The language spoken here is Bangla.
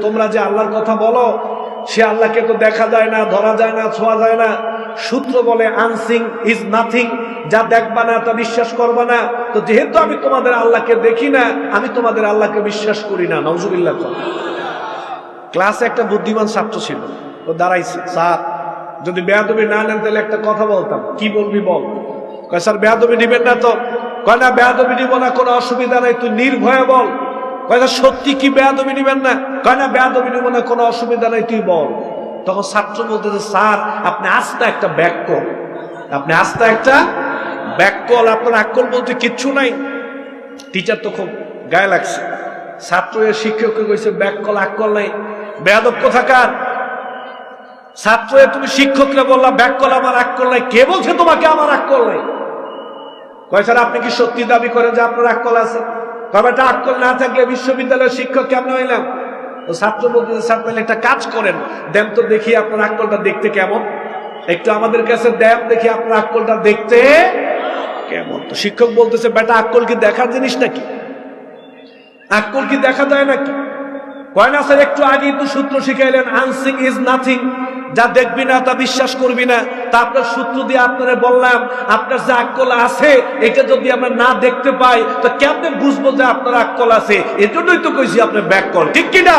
তোমরা যে আল্লাহর কথা বলো, সে আল্লাহকে তো দেখা যায় না, ধরা যায় না, ছোঁয়া যায় না। সূত্র বলে আনসিং ইজ নাথিং, যা দেখবা না তা বিশ্বাস করবা না। তো যেহেতু আমি তোমাদের আল্লাহকে দেখি না, আমি তোমাদের আল্লাহকে বিশ্বাস করি না। নাউজুবিল্লাহ। ক্লাসে একটা বুদ্ধিমান ছাত্র ছিল, ও দাঁড়াইছে, স্যার যদি বেয়াদবি না নেন তাহলে একটা কথা বলতাম। কি বলবি বল? কয় স্যার বেয়াদবি নিবেন না তো? কয় না বেয়াদবি নিব না, কোনো অসুবিধা নাই, তুই নির্ভয়ে বল। কয় না সত্যি কি বেয়াদবি নিবেন না? কয় না বেয়াদবি নিব না, কোনো অসুবিধা নাই, তুই বল। তখন ছাত্র বলতেছে, স্যার আপনি আস্তা একটা ব্যাককল, আপনি আস্তা একটা ব্যাককল, আপনার আক্কল বলতে কিচ্ছু নাই। টিচার তো খুব গায়ে লাগছে। ছাত্র এর শিক্ষককে কইছে ব্যাককল আক্কল নাই, বেয়াদব কোথাকার। ছাত্র তুমি শিক্ষকরা বললা ব্যাককল আমার আক্কল নাই, কে বলছে তোমাকে আমার আক্কল নাই? কয় স্যার আপনি কি সত্যি দাবি করেন যে আপনার আক্কল আছে? তবে এটা আক্কল না থাকলে বিশ্ববিদ্যালয়ের শিক্ষক কেমন হইলাম? তো ছাত্র বলতেছে, স্যার তাহলে একটা কাজ করেন, দেন তো দেখি আপনার আক্কলটা দেখতে কেমন, একটু আমাদের কাছে দেন দেখি আপনার আক্কলটা দেখতে কেমন। তো শিক্ষক বলতেছে, বেটা আক্কল কি দেখার জিনিস নাকি? আক্কল কি দেখা যায় নাকি? কয় না স্যার একটু আগে তো সূত্র শিখাইলেন, আনসিং ইজ নাথিং, যা দেখবি না তা বিশ্বাস করবি না। তা আপনার সূত্র দিয়ে আপনারা বললাম, আপনার যে আক্কল আছে এটা যদি আমরা না দেখতে পাই তো কেমনে বুঝবো যে আপনার আক্কল আছে? এজন্যই তো কইছি আপনার ব্যাককল, ঠিক কিনা?